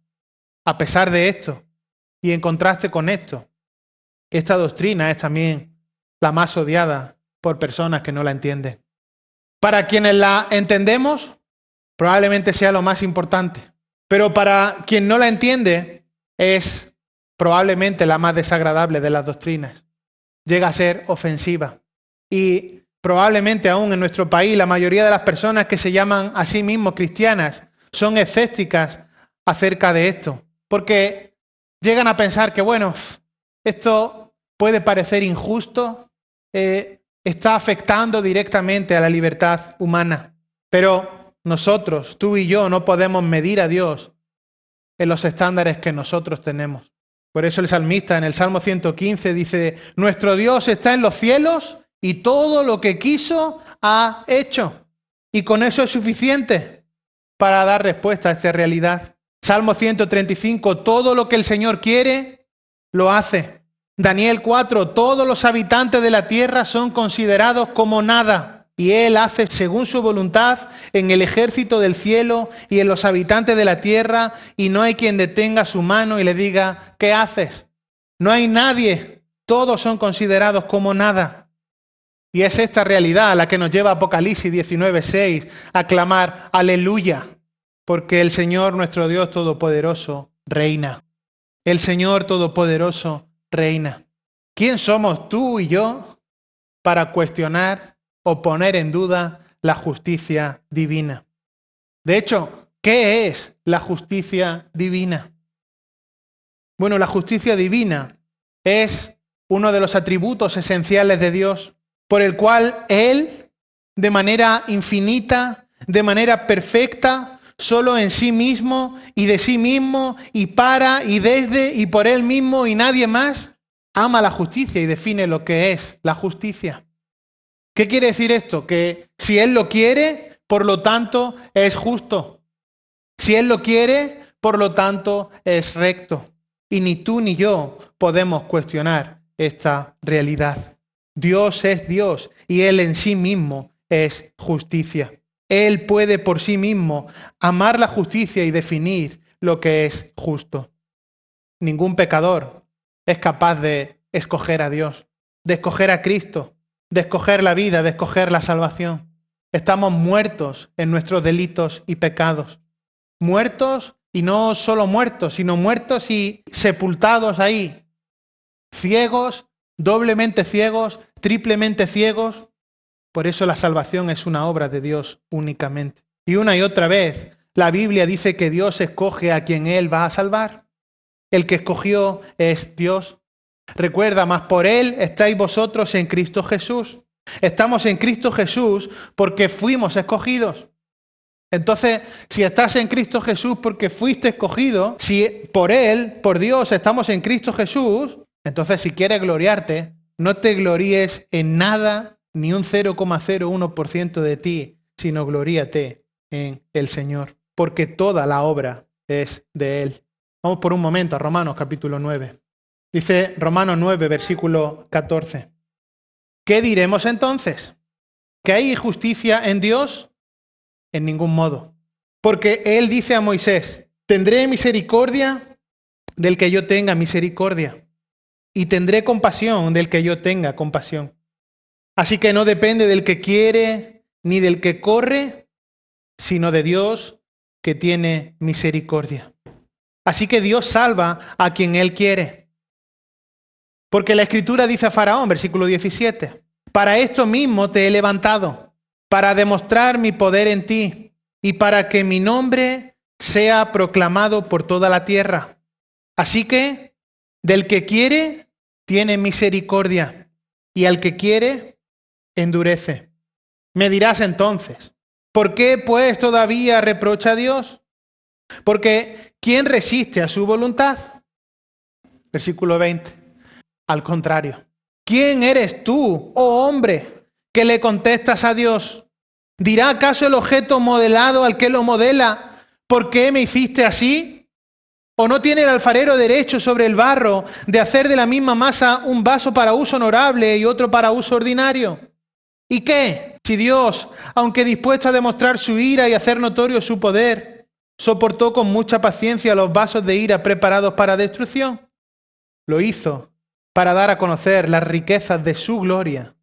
A pesar de esto, y en contraste con esto, esta doctrina es también la más odiada por personas que no la entienden. Para quienes la entendemos, probablemente sea lo más importante, pero para quien no la entiende, es probablemente la más desagradable de las doctrinas. Llega a ser ofensiva. Y probablemente aún en nuestro país la mayoría de las personas que se llaman a sí mismos cristianas son escépticas acerca de esto, porque llegan a pensar que, bueno, esto puede parecer injusto, está afectando directamente a la libertad humana, pero nosotros, tú y yo, no podemos medir a Dios en los estándares que nosotros tenemos. Por eso el salmista en el Salmo 115 dice, nuestro Dios está en los cielos y todo lo que quiso ha hecho. Y con eso es suficiente para dar respuesta a esta realidad. Salmo 135, todo lo que el Señor quiere, lo hace. Daniel 4, todos los habitantes de la tierra son considerados como nada. Y Él hace según su voluntad en el ejército del cielo y en los habitantes de la tierra, y no hay quien detenga su mano y le diga, ¿qué haces? No hay nadie, todos son considerados como nada. Y es esta realidad la que nos lleva a Apocalipsis 19:6 a clamar aleluya, porque el Señor nuestro Dios Todopoderoso reina. El Señor Todopoderoso reina. ¿Quién somos tú y yo para cuestionar o poner en duda la justicia divina? De hecho, ¿qué es la justicia divina? Bueno, la justicia divina es uno de los atributos esenciales de Dios, por el cual Él, de manera infinita, de manera perfecta, solo en sí mismo y de sí mismo y para y desde y por Él mismo y nadie más, ama la justicia y define lo que es la justicia. ¿Qué quiere decir esto? Que si Él lo quiere, por lo tanto, es justo. Si Él lo quiere, por lo tanto, es recto. Y ni tú ni yo podemos cuestionar esta realidad. Dios es Dios y Él en sí mismo es justicia. Él puede por sí mismo amar la justicia y definir lo que es justo. Ningún pecador es capaz de escoger a Dios, de escoger a Cristo, de escoger la vida, de escoger la salvación. Estamos muertos en nuestros delitos y pecados. Muertos y no solo muertos, sino muertos y sepultados ahí. Ciegos, doblemente ciegos, triplemente ciegos. Por eso la salvación es una obra de Dios únicamente. Y una y otra vez la Biblia dice que Dios escoge a quien Él va a salvar. El que escogió es Dios. Recuerda, mas por Él estáis vosotros en Cristo Jesús. Estamos en Cristo Jesús porque fuimos escogidos. Entonces, si estás en Cristo Jesús porque fuiste escogido, si por Él, por Dios, estamos en Cristo Jesús, entonces si quieres gloriarte, no te gloríes en nada ni un 0,01% de ti, sino gloríate en el Señor, porque toda la obra es de Él. Vamos por un momento a Romanos capítulo 9. Dice Romanos 9, versículo 14. ¿Qué diremos entonces? ¿Que hay injusticia en Dios? En ningún modo. Porque Él dice a Moisés, tendré misericordia del que yo tenga misericordia, y tendré compasión del que yo tenga compasión. Así que no depende del que quiere ni del que corre, sino de Dios que tiene misericordia. Así que Dios salva a quien Él quiere. Porque la Escritura dice a Faraón, versículo 17, para esto mismo te he levantado, para demostrar mi poder en ti y para que mi nombre sea proclamado por toda la tierra. Así que del que quiere, tiene misericordia, y al que quiere, endurece. Me dirás entonces, ¿por qué pues todavía reprocha a Dios? Porque ¿quién resiste a su voluntad? Versículo 20. Al contrario, ¿quién eres tú, oh hombre, que le contestas a Dios? ¿Dirá acaso el objeto modelado al que lo modela, ¿por qué me hiciste así? ¿O no tiene el alfarero derecho sobre el barro de hacer de la misma masa un vaso para uso honorable y otro para uso ordinario? ¿Y qué? Si Dios, aunque dispuesto a demostrar su ira y hacer notorio su poder, soportó con mucha paciencia los vasos de ira preparados para destrucción, lo hizo para dar a conocer las riquezas de su gloria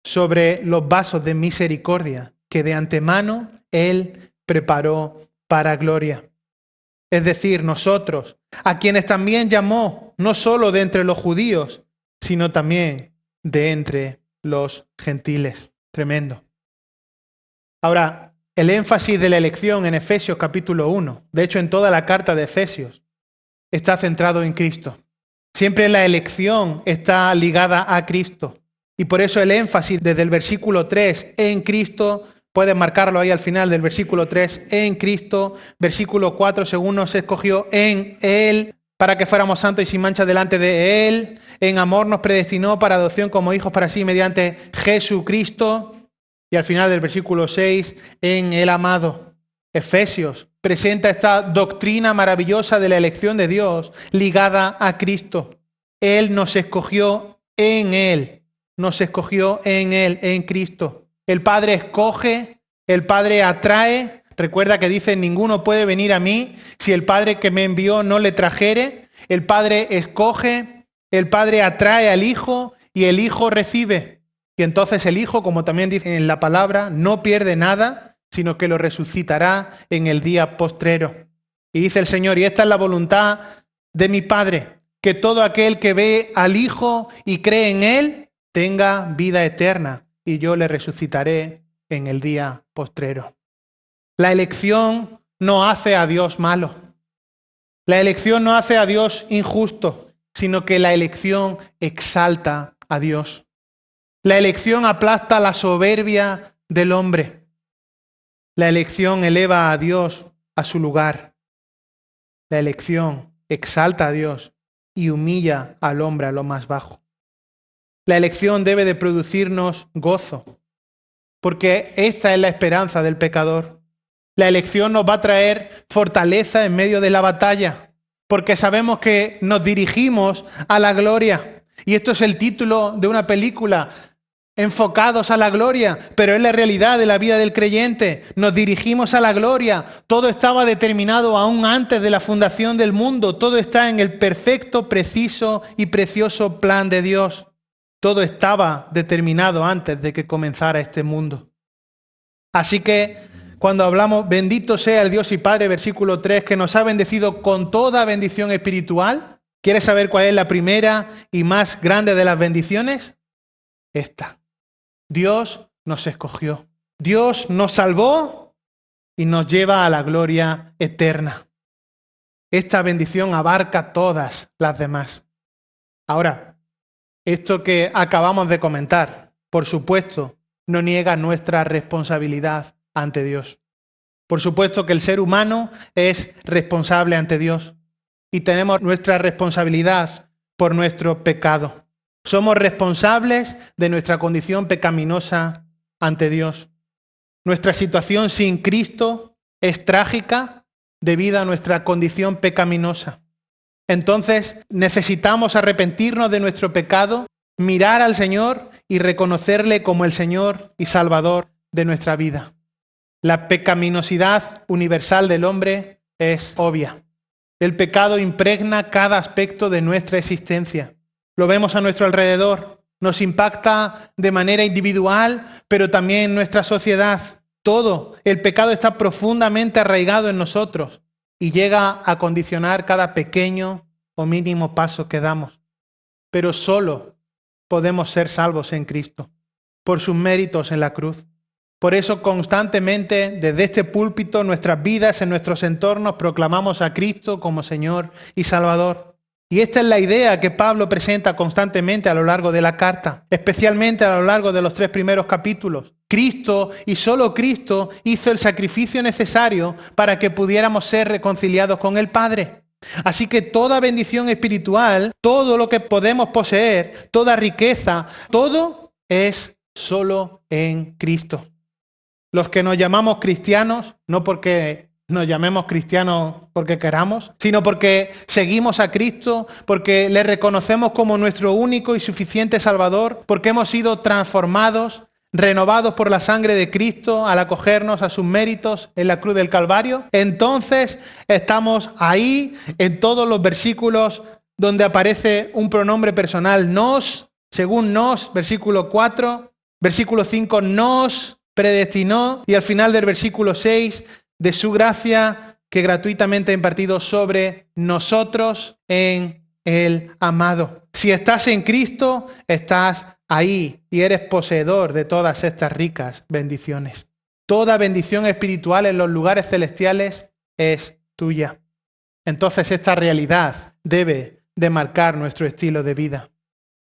sobre los vasos de misericordia que de antemano Él preparó para gloria. Es decir, nosotros, a quienes también llamó, no solo de entre los judíos, sino también de entre los gentiles. Tremendo. Ahora, el énfasis de la elección en Efesios capítulo 1, de hecho en toda la carta de Efesios, está centrado en Cristo. Siempre la elección está ligada a Cristo. Y por eso el énfasis desde el versículo 3 en Cristo, puedes marcarlo ahí al final del versículo 3, en Cristo, versículo 4, según nos escogió en Él, para que fuéramos santos y sin mancha delante de Él, en amor nos predestinó para adopción como hijos para sí mediante Jesucristo, y al final del versículo 6, en el amado. Efesios presenta esta doctrina maravillosa de la elección de Dios ligada a Cristo. Él nos escogió en Él, en Cristo. El Padre escoge, el Padre atrae. Recuerda que dice, ninguno puede venir a mí si el Padre que me envió no le trajere. El Padre escoge, el Padre atrae al Hijo y el Hijo recibe. Y entonces el Hijo, como también dice en la palabra, no pierde nada, sino que lo resucitará en el día postrero. Y dice el Señor, y esta es la voluntad de mi Padre, que todo aquel que ve al Hijo y cree en Él, tenga vida eterna, y yo le resucitaré en el día postrero. La elección no hace a Dios malo. La elección no hace a Dios injusto, sino que la elección exalta a Dios. La elección aplasta la soberbia del hombre. La elección eleva a Dios a su lugar. La elección exalta a Dios y humilla al hombre a lo más bajo. La elección debe de producirnos gozo, porque esta es la esperanza del pecador. La elección nos va a traer fortaleza en medio de la batalla, porque sabemos que nos dirigimos a la gloria. Y esto es el título de una película, Enfocados a la gloria, pero es la realidad de la vida del creyente. Nos dirigimos a la gloria. Todo estaba determinado aún antes de la fundación del mundo. Todo está en el perfecto, preciso y precioso plan de Dios. Todo estaba determinado antes de que comenzara este mundo. Así que cuando hablamos, bendito sea el Dios y Padre, versículo 3, que nos ha bendecido con toda bendición espiritual. ¿Quieres saber cuál es la primera y más grande de las bendiciones? Esta. Dios nos escogió. Dios nos salvó y nos lleva a la gloria eterna. Esta bendición abarca todas las demás. Ahora, esto que acabamos de comentar, por supuesto, no niega nuestra responsabilidad ante Dios. Por supuesto que el ser humano es responsable ante Dios y tenemos nuestra responsabilidad por nuestro pecado. Somos responsables de nuestra condición pecaminosa ante Dios. Nuestra situación sin Cristo es trágica debido a nuestra condición pecaminosa. Entonces necesitamos arrepentirnos de nuestro pecado, mirar al Señor y reconocerle como el Señor y Salvador de nuestra vida. La pecaminosidad universal del hombre es obvia. El pecado impregna cada aspecto de nuestra existencia. Lo vemos a nuestro alrededor. Nos impacta de manera individual, pero también en nuestra sociedad. Todo. El pecado está profundamente arraigado en nosotros y llega a condicionar cada pequeño o mínimo paso que damos. Pero solo podemos ser salvos en Cristo, por sus méritos en la cruz. Por eso constantemente desde este púlpito, en nuestras vidas, en nuestros entornos, proclamamos a Cristo como Señor y Salvador. Y esta es la idea que Pablo presenta constantemente a lo largo de la carta, especialmente a lo largo de los 3 primeros capítulos. Cristo y solo Cristo hizo el sacrificio necesario para que pudiéramos ser reconciliados con el Padre. Así que toda bendición espiritual, todo lo que podemos poseer, toda riqueza, todo es solo en Cristo. Los que nos llamamos cristianos, no porque nos llamemos cristianos porque queramos, sino porque seguimos a Cristo, porque le reconocemos como nuestro único y suficiente Salvador, porque hemos sido transformados, renovados por la sangre de Cristo al acogernos a sus méritos en la cruz del Calvario. Entonces estamos ahí en todos los versículos donde aparece un pronombre personal, nos, según nos, versículo 4, versículo 5, nos predestinó, y al final del versículo 6, de su gracia que gratuitamente ha impartido sobre nosotros en el amado. Si estás en Cristo, estás ahí y eres poseedor de todas estas ricas bendiciones. Toda bendición espiritual en los lugares celestiales es tuya. Entonces esta realidad debe de marcar nuestro estilo de vida.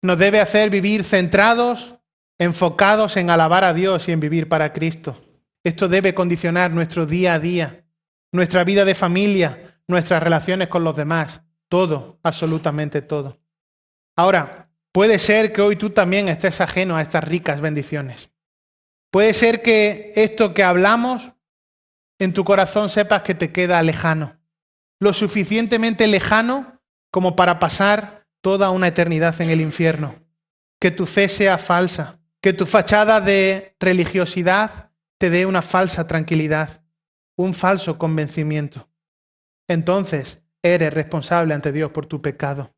Nos debe hacer vivir centrados, enfocados en alabar a Dios y en vivir para Cristo. Esto debe condicionar nuestro día a día, nuestra vida de familia, nuestras relaciones con los demás, todo, absolutamente todo. Ahora, puede ser que hoy tú también estés ajeno a estas ricas bendiciones. Puede ser que esto que hablamos en tu corazón sepas que te queda lejano, lo suficientemente lejano como para pasar toda una eternidad en el infierno, que tu fe sea falsa, que tu fachada de religiosidad te dé una falsa tranquilidad, un falso convencimiento. Entonces eres responsable ante Dios por tu pecado.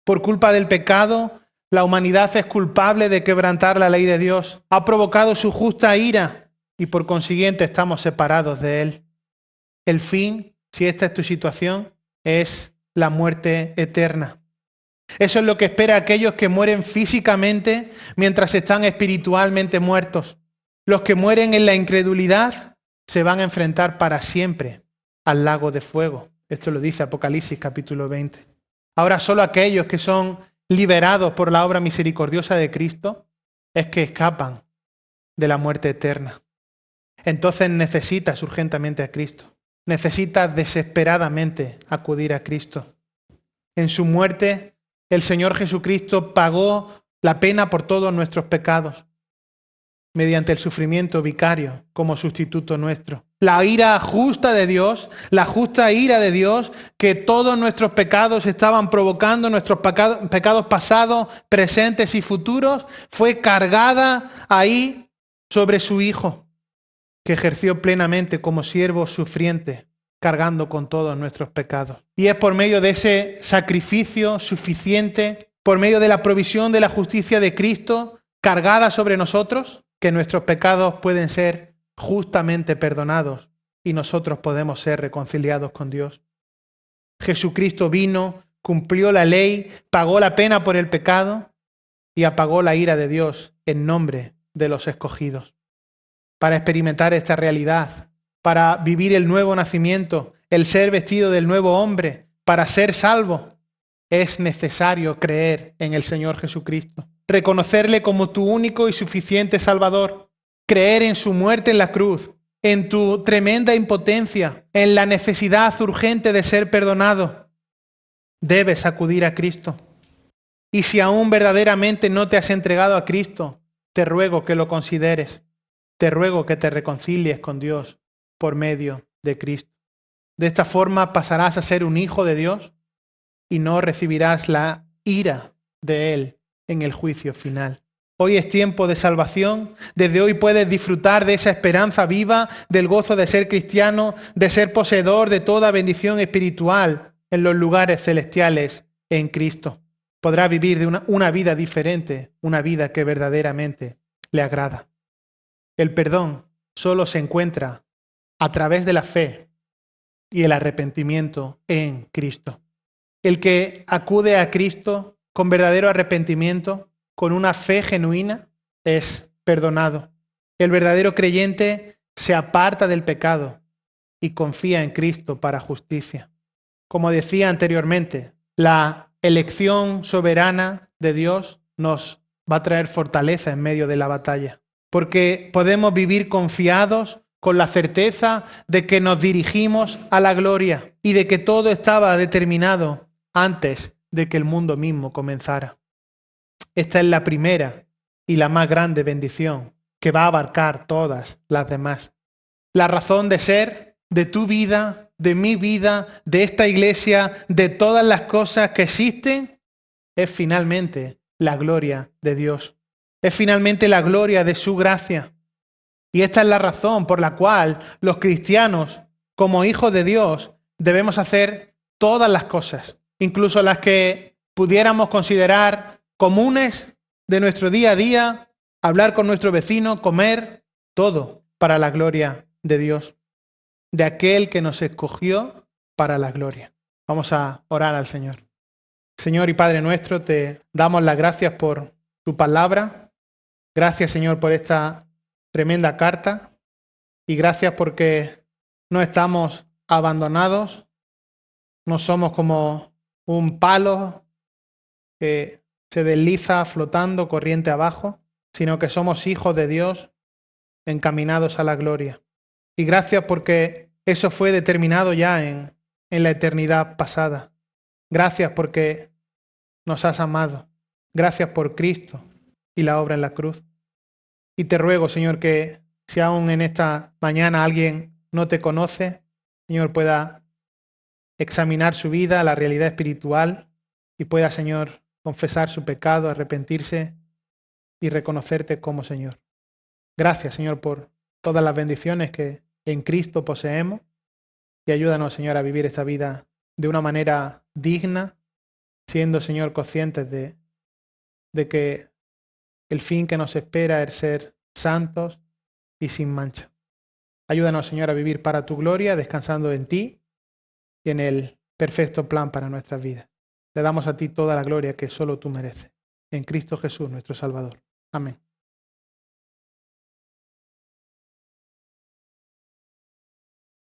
Por culpa del pecado, la humanidad es culpable de quebrantar la ley de Dios. Ha provocado su justa ira y por consiguiente estamos separados de Él. El fin, si esta es tu situación, es la muerte eterna. Eso es lo que espera a aquellos que mueren físicamente mientras están espiritualmente muertos. Los que mueren en la incredulidad se van a enfrentar para siempre al lago de fuego. Esto lo dice Apocalipsis capítulo 20. Ahora solo aquellos que son liberados por la obra misericordiosa de Cristo es que escapan de la muerte eterna. Entonces necesitas urgentemente a Cristo. Necesitas desesperadamente acudir a Cristo. En su muerte, el Señor Jesucristo pagó la pena por todos nuestros pecados mediante el sufrimiento vicario como sustituto nuestro. La ira justa de Dios, la justa ira de Dios que todos nuestros pecados estaban provocando, nuestros pecados pasados, presentes y futuros, fue cargada ahí sobre su Hijo, que ejerció plenamente como siervo sufriente, cargando con todos nuestros pecados. Y es por medio de ese sacrificio suficiente, por medio de la provisión de la justicia de Cristo, cargada sobre nosotros, que nuestros pecados pueden ser justamente perdonados y nosotros podemos ser reconciliados con Dios. Jesucristo vino, cumplió la ley, pagó la pena por el pecado y apagó la ira de Dios en nombre de los escogidos. Para experimentar esta realidad, para vivir el nuevo nacimiento, el ser vestido del nuevo hombre, para ser salvo, es necesario creer en el Señor Jesucristo. Reconocerle como tu único y suficiente Salvador. Creer en su muerte en la cruz, en tu tremenda impotencia, en la necesidad urgente de ser perdonado. Debes acudir a Cristo. Y si aún verdaderamente no te has entregado a Cristo, te ruego que lo consideres. Te ruego que te reconcilies con Dios por medio de Cristo. De esta forma pasarás a ser un hijo de Dios y no recibirás la ira de Él en el juicio final. Hoy es tiempo de salvación. Desde hoy puedes disfrutar de esa esperanza viva, del gozo de ser cristiano, de ser poseedor de toda bendición espiritual en los lugares celestiales en Cristo. Podrás vivir de una vida diferente, una vida que verdaderamente le agrada. El perdón solo se encuentra a través de la fe y el arrepentimiento en Cristo. El que acude a Cristo con verdadero arrepentimiento, con una fe genuina, es perdonado. El verdadero creyente se aparta del pecado y confía en Cristo para justicia. Como decía anteriormente, la elección soberana de Dios nos va a traer fortaleza en medio de la batalla, porque podemos vivir confiados con la certeza de que nos dirigimos a la gloria y de que todo estaba determinado antes de que el mundo mismo comenzara. Esta es la primera y la más grande bendición que va a abarcar todas las demás. La razón de ser de tu vida, de mi vida, de esta iglesia, de todas las cosas que existen, es finalmente la gloria de Dios. Es finalmente la gloria de su gracia. Y esta es la razón por la cual los cristianos, como hijos de Dios, debemos hacer todas las cosas, incluso las que pudiéramos considerar comunes de nuestro día a día, hablar con nuestro vecino, comer, todo para la gloria de Dios, de aquel que nos escogió para la gloria. Vamos a orar al Señor. Señor y Padre nuestro, te damos las gracias por tu palabra. Gracias, Señor, por esta tremenda carta. Y gracias porque no estamos abandonados, no somos como un palo que se desliza flotando corriente abajo, sino que somos hijos de Dios encaminados a la gloria. Y gracias porque eso fue determinado ya en la eternidad pasada. Gracias porque nos has amado. Gracias por Cristo y la obra en la cruz. Y te ruego, Señor, que si aún en esta mañana alguien no te conoce, Señor, pueda examinar su vida, la realidad espiritual, y pueda, Señor, confesar su pecado, arrepentirse y reconocerte como Señor. Gracias, Señor, por todas las bendiciones que en Cristo poseemos, y ayúdanos, Señor, a vivir esta vida de una manera digna, siendo, Señor, conscientes de que el fin que nos espera es ser santos y sin mancha. Ayúdanos, Señor, a vivir para tu gloria, descansando en ti y en el perfecto plan para nuestras vidas. Le damos a ti toda la gloria que solo tú mereces. En Cristo Jesús, nuestro Salvador. Amén.